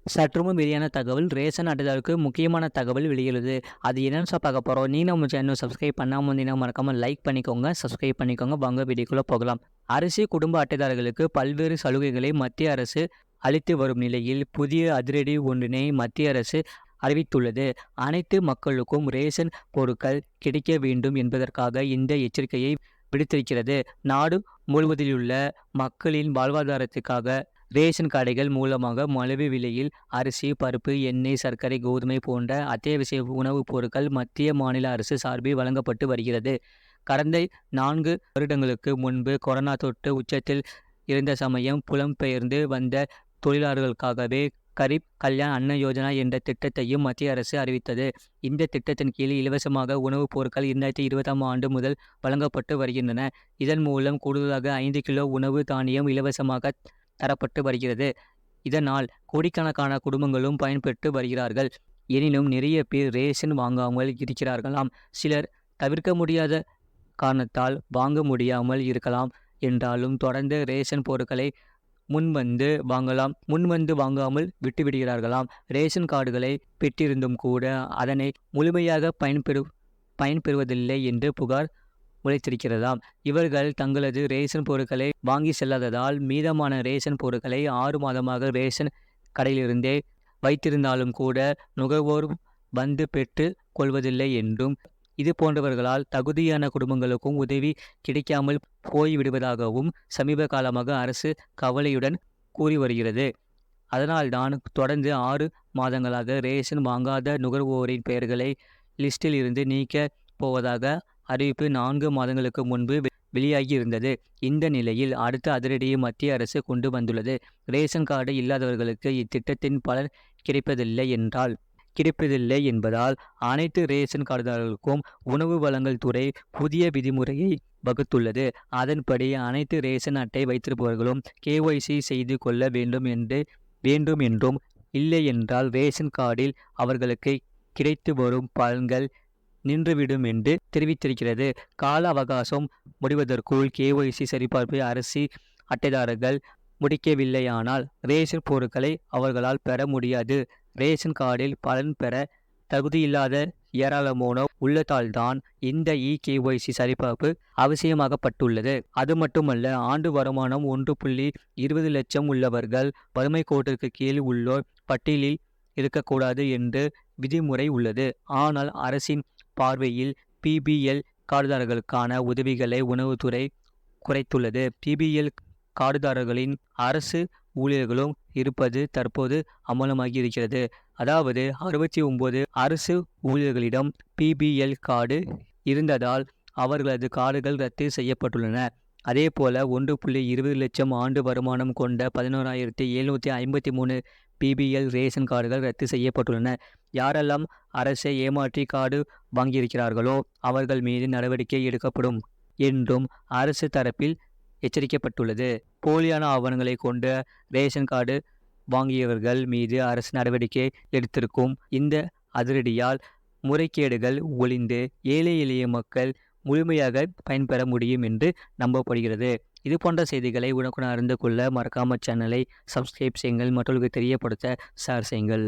சற்றுமுன் வெளியான தகவல் ரேஷன் அட்டைதாரருக்கு முக்கியமான தகவல் வெளியிடுது. அது என்னன்னு பார்க்க போகிறோம். நீ நம்ம சேனல் சப்ஸ்கிரைப் பண்ணாமல் வந்தீங்கன்னா மறக்காமல் லைக் பண்ணிக்கோங்க, சப்ஸ்கிரைப் பண்ணிக்கோங்க. வாங்க வீடியோக்குள்ளே போகலாம். அரிசி குடும்ப அட்டைதாரர்களுக்கு பல்வேறு சலுகைகளை மத்திய அரசு அளித்து வரும் நிலையில் புதிய அதிரடி ஒன்றினை மத்திய அரசு அறிவித்துள்ளது. அனைத்து மக்களுக்கும் ரேஷன் பொருட்கள் கிடைக்க வேண்டும் என்பதற்காக இந்த எச்சரிக்கையை விடுத்திருக்கிறது. நாடு முழுவதிலுள்ள மக்களின் வாழ்வாதாரத்துக்காக ரேஷன் கடைகள் மூலமாக மலிவு விலையில் அரிசி, பருப்பு, எண்ணெய், சர்க்கரை, கோதுமை போன்ற அத்தியாவசிய உணவுப் பொருட்கள் மத்திய மாநில அரசு சார்பில் வழங்கப்பட்டு வருகிறது. கடந்த 4 வருடங்களுக்கு முன்பு கொரோனா தொற்று உச்சத்தில் இருந்த சமயம் புலம்பெயர்ந்து வந்த தொழிலாளர்களுக்காகவே கரீப் கல்யாண் அன்ன யோஜனா என்ற திட்டத்தையும் மத்திய அரசு அறிவித்தது. இந்த திட்டத்தின் கீழ் இலவசமாக உணவுப் பொருட்கள் 2020ஆம் ஆண்டு முதல் வழங்கப்பட்டு வருகின்றன. இதன் மூலம் கூடுதலாக 5 கிலோ உணவு தானியம் இலவசமாக தரப்பட்டு வருகிறது. இதனால் கோடிக்கணக்கான குடும்பங்களும் பயன்பெற்று வருகிறார்கள். எனினும் நிறைய பேர் ரேஷன் வாங்காமல் இருக்கிறார்களாம். சிலர் தவிர்க்க முடியாத காரணத்தால் வாங்க முடியாமல் இருக்கலாம் என்றாலும் தொடர்ந்து ரேஷன் பொருட்களை முன்வந்து வாங்காமல் விட்டுவிடுகிறார்களாம். ரேஷன் கார்டுகளை பெற்றிருந்தும் கூட அதனை முழுமையாக பயன்பெறுவதில்லை என்று புகார் உழைத்திருக்கிறதாம். இவர்கள் தங்களது ரேஷன் பொருட்களை வாங்கி செல்லாததால் மீதமான ரேஷன் பொருட்களை 6 மாதமாக ரேஷன் கடையிலிருந்தே வைத்திருந்தாலும் கூட நுகர்வோர் வந்து பெற்று கொள்வதில்லை என்றும், இது போன்றவர்களால் தகுதியான குடும்பங்களுக்கும் உதவி கிடைக்காமல் போய்விடுவதாகவும் சமீப காலமாக அரசு கவலையுடன் கூறி வருகிறது. அதனால்தான் தொடர்ந்து 6 மாதங்களாக ரேஷன் வாங்காத நுகர்வோரின் பெயர்களை லிஸ்டில் இருந்து நீக்க போவதாக அறிவிப்பு 4 மாதங்களுக்கு முன்பு வெளியாகி இருந்தது. இந்த நிலையில் அடுத்த அதிரடியை மத்திய அரசு கொண்டு வந்துள்ளது. ரேஷன் கார்டு இல்லாதவர்களுக்கு இத்திட்டத்தின் பலன் கிடைப்பதில்லை என்பதால் அனைத்து ரேஷன் கார்டுதாரர்களுக்கும் உணவு வழங்கல் துறை புதிய விதிமுறையை வகுத்துள்ளது. அதன்படி அனைத்து ரேஷன் அட்டை வைத்திருப்பவர்களும் KYC செய்து கொள்ள வேண்டும் என்றும், இல்லை என்றால் ரேஷன் கார்டில் அவர்களுக்கு கிடைத்து வரும் பலன்கள் நின்றுவிடும் என்று தெரிவித்திருக்கிறது. கால அவகாசம் முடிவதற்குள் KYC சரிபார்ப்பை அரிசி அட்டைதாரர்கள் முடிக்கவில்லையானால் ரேஷன் பொருட்களை அவர்களால் பெற முடியாது. ரேஷன் கார்டில் பலன் பெற தகுதியில்லாத ஏராளமானோர் உள்ளதால்தான் இந்த KYC சரிபார்ப்பு அவசியமாகப்பட்டுள்ளது. அது மட்டுமல்ல, ஆண்டு வருமானம் 1.20 லட்சம் உள்ளவர்கள் வறுமை கோட்டிற்கு கீழ் உள்ளோர் பட்டியலில் இருக்கக்கூடாது என்று விதிமுறை உள்ளது. ஆனால் அரசின் பார்வையில் PBL கார்டுதாரர்களுக்கான உதவிகளை உணவுத்துறை குறைத்துள்ளது. PBL கார்டுதாரர்களின் அரசு ஊழியர்களும் இருப்பது தற்போது அமலமாகி இருக்கிறது. அதாவது 69 அரசு ஊழியர்களிடம் PBL கார்டு இருந்ததால் அவர்களது கார்டுகள் ரத்து செய்யப்பட்டுள்ளன. அதேபோல 1.20 லட்சம் ஆண்டு வருமானம் கொண்ட 11,753 PBL ரேஷன் கார்டுகள் ரத்து செய்யப்பட்டுள்ளன. யாரெல்லாம் அரசை ஏமாற்றி கார்டு வாங்கியிருக்கிறார்களோ அவர்கள் மீது நடவடிக்கை எடுக்கப்படும் என்றும் அரசு தரப்பில் எச்சரிக்கப்பட்டுள்ளது. போலியான ஆவணங்களை கொண்ட ரேஷன் கார்டு வாங்கியவர்கள் மீது அரசு நடவடிக்கை எடுத்திருக்கும். இந்த அதிரடியால் முறைகேடுகள் ஒழிந்து ஏழை எளிய மக்கள் முழுமையாக பயன்பெற முடியும் என்று நம்பப்படுகிறது. இது போன்ற செய்திகளை உடனுக்குடன் அறிந்து கொள்ள மறக்காம சேனலை சப்ஸ்கிரைப் செய்யுங்கள், மற்றவர்களுக்கு தெரியப்படுத்த ஷேர் செய்யுங்கள்.